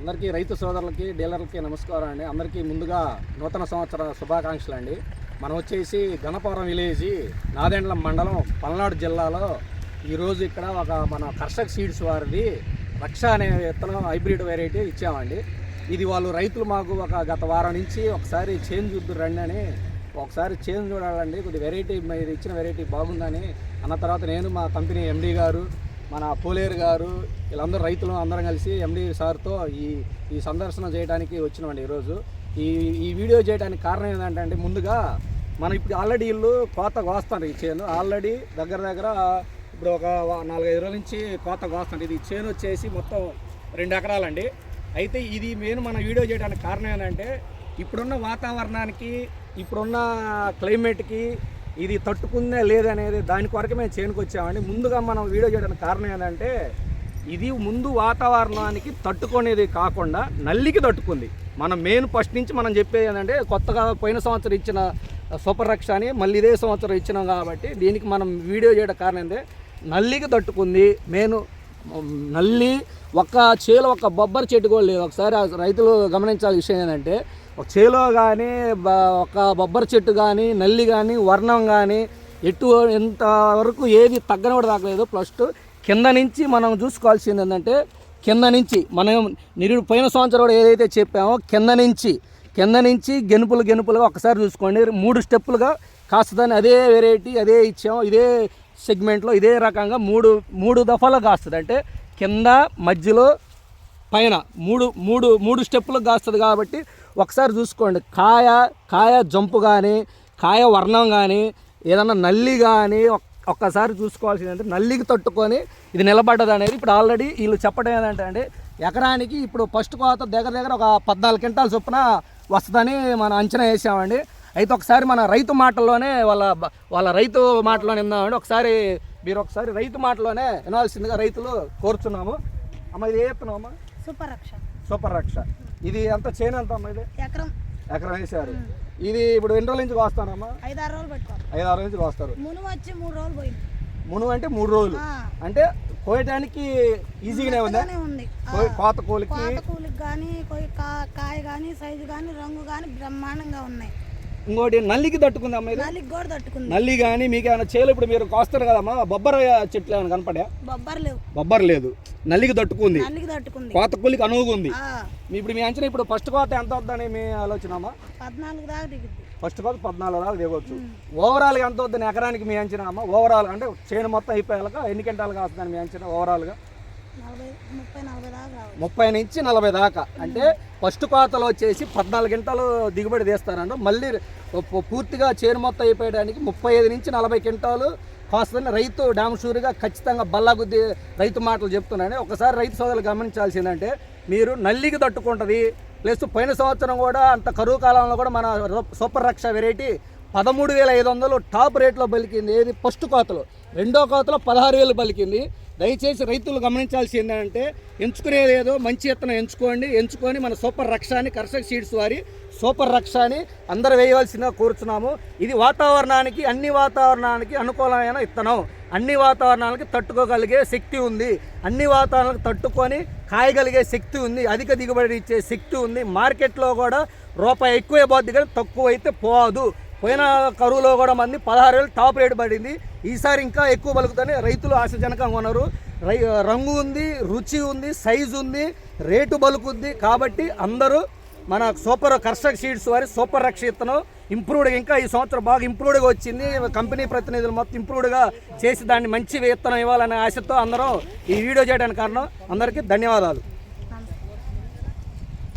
అందరికీ రైతు సోదరులకి డీలర్లకి నమస్కారం అండి. అందరికీ ముందుగా నూతన సంవత్సర శుభాకాంక్షలు అండి. మనం వచ్చేసి గణపురం విలేజ్ నాదెండ్ల మండలం పల్నాడు జిల్లాలో ఈరోజు ఇక్కడ ఒక మన కర్షక్ సీడ్స్ వారిది రక్ష అనే విత్తనం హైబ్రిడ్ వెరైటీ ఇచ్చామండి. ఇది వాళ్ళు రైతులు మాకు గత వారం నుంచి ఒకసారి చేంజ్ చూద్దురు రండి అని ఒకసారి చేంజ్ చూడాలండి, కొద్ది వెరైటీ మీరు ఇచ్చిన వెరైటీ బాగుందని అన్న తర్వాత నేను మా కంపెనీ ఎండీ గారు మన పోలేరు గారు వీళ్ళందరూ రైతులు అందరం కలిసి ఎండీ సార్తో ఈ సందర్శన చేయడానికి వచ్చినామండి. ఈరోజు ఈ వీడియో చేయడానికి కారణం ఏంటంటే ముందుగా మనం ఇప్పుడు ఆల్రెడీ వీళ్ళు కోత కోస్తారు. ఈ చేను ఆల్రెడీ దగ్గర ఇప్పుడు ఒక 4-5 రోజుల నుంచి కోత కోస్తారు. ఇది చేను వచ్చేసి మొత్తం 2 ఎకరాలండి. అయితే ఇది మన వీడియో చేయడానికి కారణం ఏంటంటే ఇప్పుడున్న వాతావరణానికి ఇప్పుడున్న క్లైమేట్కి ఇది తట్టుకుందే లేదనేది దాని కొరకు మేము చేనుకు వచ్చామండి. ముందుగా మనం వీడియో చేయడానికి కారణం ఏంటంటే ఇది ముందు వాతావరణానికి తట్టుకునేది కాకుండా నల్లికి తట్టుకుంది. మనం మెయిన్ ఫస్ట్ నుంచి మనం చెప్పేది ఏంటంటే కొత్తగా పోయిన సంవత్సరం ఇచ్చిన సూపర్ రక్ష అని మళ్ళీ ఇదే సంవత్సరం ఇచ్చినాం కాబట్టి దీనికి మనం వీడియో చేయడం కారణం ఏంటంటే నల్లికి తట్టుకుంది. మెయిన్ నల్లి ఒక బొబ్బరి చెట్టు కూడా లేదు. ఒకసారి రైతులు గమనించాల్సిన విషయం ఏంటంటే ఒక చేలో కానీ ఒక బొబ్బరి చెట్టు కానీ నల్లి కానీ వర్ణం కానీ ఎంతవరకు ఏది తగ్గని కూడా తాగలేదు. ప్లస్ కింద నుంచి మనం చూసుకోవాల్సింది ఏంటంటే కింద నుంచి మనం పోయిన సంవత్సరం కూడా ఏదైతే చెప్పామో కింద నుంచి గెనుపులుగా ఒకసారి చూసుకోండి. 3 స్టెప్పులుగా కాస్తుందని అదే వెరైటీ అదే ఇచ్చాము. ఇదే సెగ్మెంట్లో ఇదే రకంగా మూడు దఫాలు కాస్తుంది. అంటే కింద మధ్యలో పైన మూడు స్టెప్పులకు కాస్తుంది. కాబట్టి ఒకసారి చూసుకోండి. కాయ జంపు కానీ కాయ వర్ణం కానీ ఏదన్నా నల్లి కానీ ఒక్కసారి చూసుకోవాల్సింది అంటే నల్లికి తట్టుకొని ఇది నిలబడ్డది అనేది ఇప్పుడు ఆల్రెడీ వీళ్ళు చెప్పడం ఏంటంటే అండి ఎకరానికి ఇప్పుడు ఫస్ట్ కోత దగ్గర ఒక 14 క్వింటాల చొప్పున వస్తుందని మనం అంచనా వేసామండి. అయితే ఒకసారి మన రైతు మాటల్లోనే వాళ్ళ రైతు మాటలోనే విందామండి. ఒకసారి రైతు మాటలోనే వినాల్సిందిగా రైతులు కోరుచున్నాము. అమ్మ ఇది ఏ విత్తనం అమ్మ? సూపర్ రక్ష. ఇది ఎంత చేను ఎంత అమ్మ? ఇది ఎకరం వేసారు. ఇది ఇప్పుడు ఎన్ని రోజుల నుంచి కోస్తానమ్మా? 5-6 రోజులు పెట్టుకోవాలి. 5-6 రోజుల నుంచి కోస్తారు. మునువు వచ్చి 3 రోజులు పోయింది. మునువు అంటే 3 రోజులు అంటే కోయటానికి ఈజీగానే ఉంది. కోత కూలికి కానీ కాయ కానీ సైజు కానీ రంగు కానీ బ్రహ్మాండంగా ఉన్నాయి. ఇంకోటి నల్లికి తట్టుకుంది అమ్మ. నల్లి కానీ మీకు ఏమైనా చేలు ఇప్పుడు మీరు కోస్తారు కదమ్మా, బొబ్బర చెట్లు ఏమైనా కనపడా? బొబ్బర్ లేదు. నల్లికి తట్టుకుంది. కోత కూలికి అనువుగా ఇప్పుడు మీ అంచనా ఇప్పుడు ఫస్ట్ కోత ఎంత వద్దని మీ ఆలోచన అమ్మా? 14 దాకా దిగుద్ది. ఫస్ట్ కోత 14 దాకా దిగవచ్చు. ఓవరాల్గా ఎంత వద్దని ఎకరానికి మీ అంచనా అమ్మ? ఓవరాల్ అంటే చేను మొత్తం అయిపోయాక ఎన్ని క్వింటాలు కాస్తుందని మీ అంచనా ఓవరాల్గా? 30 నుంచి 40 దాకా. అంటే ఫస్ట్ కోతలో వచ్చేసి 14 క్వింటాలు దిగుబడి తీస్తారంట. మళ్ళీ పూర్తిగా చేను మొత్తం అయిపోయడానికి 35 నుంచి 40 క్వింటాలు కాస్తుందని రైతు డామ్ షూర్గా ఖచ్చితంగా బల్లాగుద్ది రైతు మాటలు చెప్తున్నాను. ఒకసారి రైతు సోదరులు గమనించాల్సిందంటే మీరు నల్లికి తట్టుకుంటుంది. ప్లస్ పోయిన సంవత్సరం కూడా అంత కరువు కాలంలో కూడా మన సూపర్ రక్ష వెరైటీ 13,500 టాప్ రేట్లో పలికింది. ఏది ఫస్ట్ కోతలో. రెండో కోతలో 16,000 పలికింది. దయచేసి రైతులు గమనించాల్సి ఏంటంటే ఎంచుకునేది ఏదో మంచి విత్తనం ఎంచుకొని మన సూపర్ రక్షాని కర్షక్ సీడ్స్ వారి సూపర్ రక్షాని అందరూ వేయవలసిందిగా కోరుచున్నాము. ఇది అన్ని వాతావరణానికి అనుకూలమైన విత్తనం. అన్ని వాతావరణాలకి తట్టుకోగలిగే శక్తి ఉంది. అన్ని వాతావరణాలకు తట్టుకొని కాయగలిగే శక్తి ఉంది. అధిక దిగుబడి ఇచ్చే శక్తి ఉంది. మార్కెట్లో కూడా రూపాయి ఎక్కువ పోద్ది కానీ తక్కువ అయితే పోదు. పోయిన కరువులో కూడా మంది 16,000 టాప్ రేటు పడింది. ఈసారి ఇంకా ఎక్కువ పలుకుతానే రైతులు ఆశాజనకంగా ఉన్నారు. రంగు ఉంది, రుచి ఉంది, సైజు ఉంది, రేటు బలుకుద్ది. కాబట్టి అందరూ మన సూపర్ కర్షక్ సీడ్స్ వారి సూపర్ రక్ష విత్తనం ఇంప్రూవ్డ్గా ఇంకా ఈ సంవత్సరం బాగా ఇంప్రూవ్డ్గా వచ్చింది. కంపెనీ ప్రతినిధులు మొత్తం ఇంప్రూవ్డ్గా చేసి దాన్ని మంచి విత్తనం ఇవ్వాలనే ఆశతో అందరం ఈ వీడియో చేయడానికి కారణం. అందరికీ ధన్యవాదాలు.